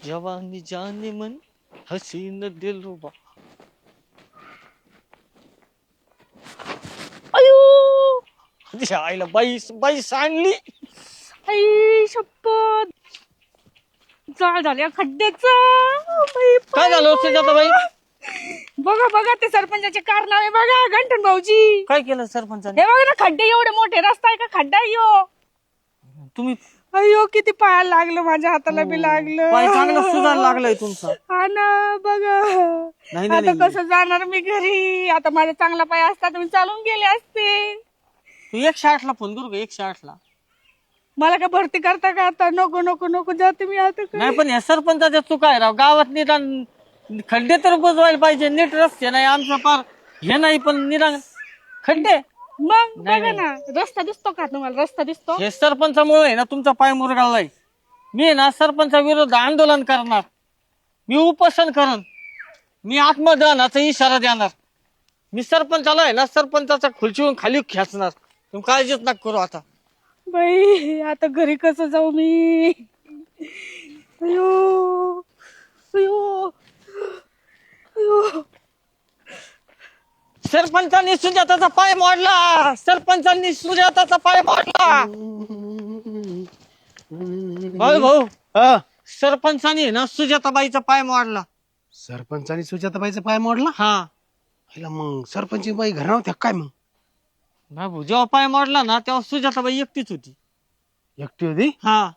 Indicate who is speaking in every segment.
Speaker 1: जवानी जाने मन हसीन दिलरुबा. अयो आईला बाई बाई सांडली.
Speaker 2: आई शपथ जाळ झाल्या खड्ड्याच.
Speaker 1: काय झालं सुजाता बाई?
Speaker 2: बघा बघा ते सरपंचाचे कारनामे बघा गंठन भाऊजी.
Speaker 1: काय केलं सरपंचाने?
Speaker 2: हे बघा ना खड्डे एवढे मोठे, रस्ता आहे का खड्डा आहे ह्यो?
Speaker 1: तुम्ही
Speaker 2: अयो किती पायाला लागलं, माझ्या हाताला बी लागलं.
Speaker 1: पाय चांगला सुजायला लागलाय तुमचा.
Speaker 2: हा ना बघा.
Speaker 1: नाही
Speaker 2: आता
Speaker 1: नाही
Speaker 2: कसं जाणार मी घरी? आता माझा चांगला पाय असता तर मी चालून गेले असते.
Speaker 1: तू 108 ला फोन करू का? 108 ला.
Speaker 2: मला काय भरती करता का आता? नको नको नको जाते मी आता.
Speaker 1: नाही पण या सरपंचाच्या चुका आहे राव. गावात निदान खड्डे तर बुजवायला पाहिजे. नीट रस्ते नाही आमचा पार हे नाही पण निदान खड्डे.
Speaker 2: मग बघा ना रस्ता दिसतो का तुम्हाला? रस्ता दिसतो?
Speaker 1: हे सरपंचामुळे आहे ना तुमचा पाय मुरगाळलाय. मी आहे ना सरपंचाविरोधात आंदोलन करणार. मी उपोषण करन. मी आत्मदहनाचा इशारा देणार. मी सरपंचाला आहे ना सरपंचाचा खुर्चीवरून खाली खेचणार. तुम्ही काळजीच नका करू आता.
Speaker 2: बाई आता घरी कसं जाऊ मी? अयो अयो अयो.
Speaker 1: सरपंचांनी सुजाताचा पाय मोडला. सरपंचांनी सुजाताचा पाय मोडला. भाऊ भाऊ
Speaker 3: हा
Speaker 1: सरपंचानी आहे ना सुजाताबाईचा पाय मोडला.
Speaker 3: सरपंचानी सुजाताबाईचा पाय मोडला.
Speaker 1: हा
Speaker 3: हिला मग सरपंच बाई घर नव्हत्या काय? मग
Speaker 1: भाऊ जेव्हा पाय मोडला ना तेव्हा सुजाताबाई एकटीच होती.
Speaker 3: एकटी होती.
Speaker 1: हा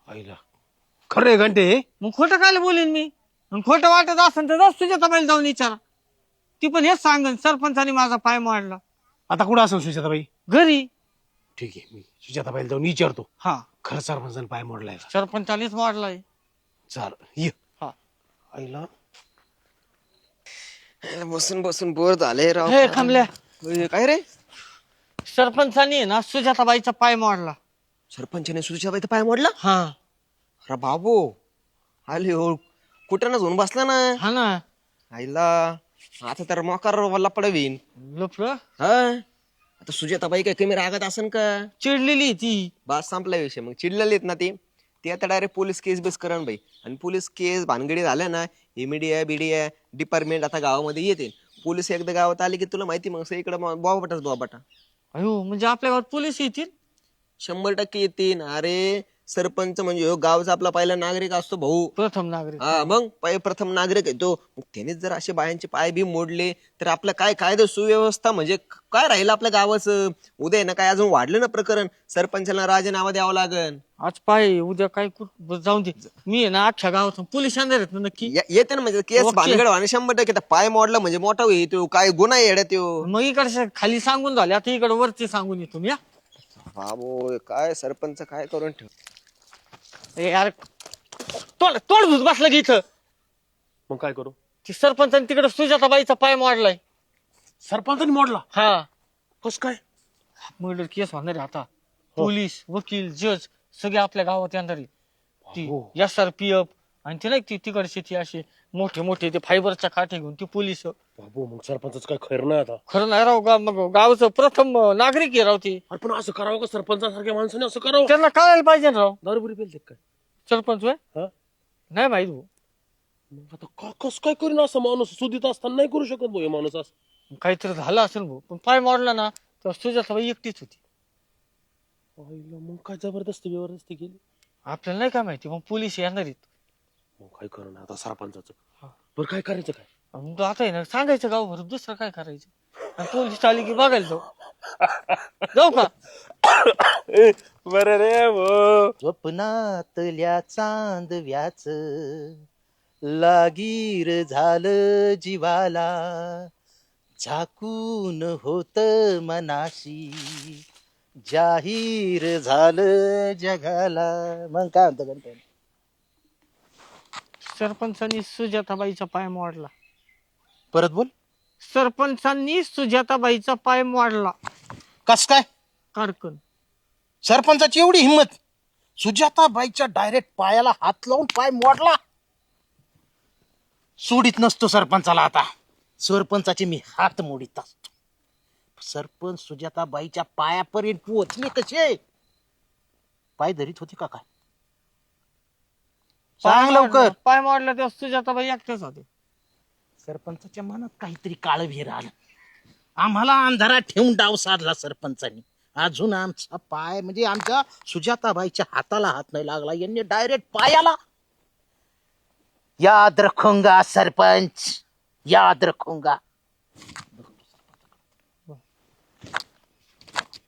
Speaker 3: आईला खरं आहे घंटे.
Speaker 1: मग खोटं काय बोलेन मी? खोटं वाटत असेल तर सुजाताबाईला जाऊन विचारा. ती पण हेच सांगन सरपंचानी माझा पाय मोडला.
Speaker 3: आता कुठं असेल सुजाताबाई?
Speaker 1: घरी.
Speaker 3: ठीक आहे मी सुजाताबाईला जाऊन विचारतो.
Speaker 1: हा
Speaker 3: खरं सरपंचाने पाय मोडलाय का?
Speaker 1: सरपंचानीच मोडलाय.
Speaker 3: चाल ये.
Speaker 1: हा
Speaker 3: आईला
Speaker 4: बसून बसून बोर झाले राव.
Speaker 1: हे खांबल्या.
Speaker 4: काय रे?
Speaker 1: सरपंचानी आहे ना सुजाताबाईचा पाय मोडला.
Speaker 4: सरपंचाने सुजाताबाईचा पाय मोडला?
Speaker 1: हा
Speaker 4: अरे बाबू आले हो कुठं ना जाऊन बसला ना.
Speaker 1: हा ना.
Speaker 4: आईला आता तर मोकार वल्ला पडवीन.
Speaker 1: लफड
Speaker 4: हा आता सुजाताबाई काय कमी रागत असन का?
Speaker 1: चिडलेली ती.
Speaker 4: बस संपला विषय. मग चिडलेलेत ना ते आता डायरेक्ट पोलीस केस बेस करण बाई. आणि पोलीस केस भानगडी झाल्या ना हे मीडिया बिडिया डिपार्टमेंट आता गावामध्ये येते. पोलीस एकदा गावात आले की तुला माहिती मग इकडे बोबाटाच बोबाटा.
Speaker 1: अयो म्हणजे आपल्या गावात पोलीस येतील?
Speaker 4: 100% येतील. अरे सरपंच म्हणजे ह्यो गावचा आपला पहिला नागरिक असतो भाऊ.
Speaker 1: प्रथम नागरिक.
Speaker 4: हा मग प्रथम नागरिक आहे तो. मग त्यानेच जर असे बायांचे पाय बी मोडले तर आपलं काय कायदा सुव्यवस्था म्हणजे काय राहिलं आपल्या गावाचं? उद्या ना काय अजून वाढलं ना प्रकरण. सरपंचाला राजीनामा द्यावा लागन.
Speaker 1: आज पाय उद्या काय जाऊन दे. मी आहे ना अख्ख्या गावात पोलीस येणार आहेत ना नक्की.
Speaker 4: येते ना म्हणजे केस
Speaker 1: ओके.
Speaker 4: भानगड आणि 100% पाय मोडला म्हणजे मोठा होईल तो. काय गुन्हा आहे येड्या तो.
Speaker 1: मग इकडे खाली सांगून झाले आता इकडे वरती सांगून येतो मी.
Speaker 4: बाबो काय सरपंच काय करून ठेव.
Speaker 1: यार तोंड तोंड धुत बसलं की इथं.
Speaker 3: मग काय करू?
Speaker 1: ती सरपंचाने तिकडे सुजाताबाईचा पाय मोडलाय.
Speaker 3: सरपंचानी मोडला?
Speaker 1: हा
Speaker 3: कस काय?
Speaker 1: मर्डर केस होणार आहे आता. पोलीस वकील जज सगळे आपल्या गावात येणार आहे. ती SRPF आणि ते नाही ती तिकडची ती असे मोठे मोठे ते फायबरच्या काठे घेऊन ती पोलीस.
Speaker 3: बाबू मग सरपंच काय खरं नाही आता.
Speaker 1: खरं नाही राव. मग गावचं प्रथम नागरिक आहे राव ती.
Speaker 3: अरे पण असं करावं का? सरपंचासारख्या माणसाने असं करावं?
Speaker 1: त्यांना कळायला पाहिजे ना राव.
Speaker 3: दारूबुरी पेलते काय?
Speaker 1: सरपंच होय?
Speaker 3: हा
Speaker 1: नाही माहित भाऊ.
Speaker 3: मग आता कस काय करीन असं माणूस? सुधीत असताना नाही करू शकत भाऊ हे माणूस असं.
Speaker 1: काहीतरी झालं असेल भाऊ. पण पाय मोडला ना तर सुजाताबाई एकटीच होती.
Speaker 3: आईला मग काय जबरदस्ती केली?
Speaker 1: आपल्याला नाही काय माहिती. मग पोलीस येणार आहेत.
Speaker 3: मग काय करू ना आता सरपंचाचं? बरं काय करायचं काय?
Speaker 1: मग आता आहे ना सांगायचं गावभर. दुसरं काय करायचं? आणि पोलीस आली की बघायला जाऊ. जाऊ का?
Speaker 3: बर रे भो.
Speaker 5: स्वप्नातल्या चांदव्याच लागीर झालं जीवाला, झाकून होत मनाशी जाहीर झालं जगाला. मग काय म्हणतो गणपती?
Speaker 1: सरपंचांनी सुजाताबाईचा पाय मोडला.
Speaker 5: परत बोल.
Speaker 1: सरपंचांनी सुजाताबाईचा पाय मोडला.
Speaker 5: कस काय?
Speaker 1: कारकन.
Speaker 5: सरपंचाची एवढी हिंमत? सुजाताबाईच्या डायरेक्ट पायाला हात लावून पाय मोडला? सोडित नसतो सरपंचाला आता. सरपंचाचे मी हात मोडीत असतो. सरपंच सुजाताबाईच्या पायापर्यंत पोहोचले कसे? पाय धरीत होते का काय? सांग लवकर.
Speaker 1: पाय मोडला तेव्हा सुजाताबाई एकटेच होते.
Speaker 5: सरपंचाच्या मनात काहीतरी काळभीर आलं. आम्हाला अंधारात ठेवून डाव साधला सरपंचानी. अजून आमचा पाय म्हणजे आमच्या सुजाताबाईच्या हाताला हात नाही लागला, यांनी डायरेक्ट पायाला. याद रखूंगा सरपंच, याद रखूंगा.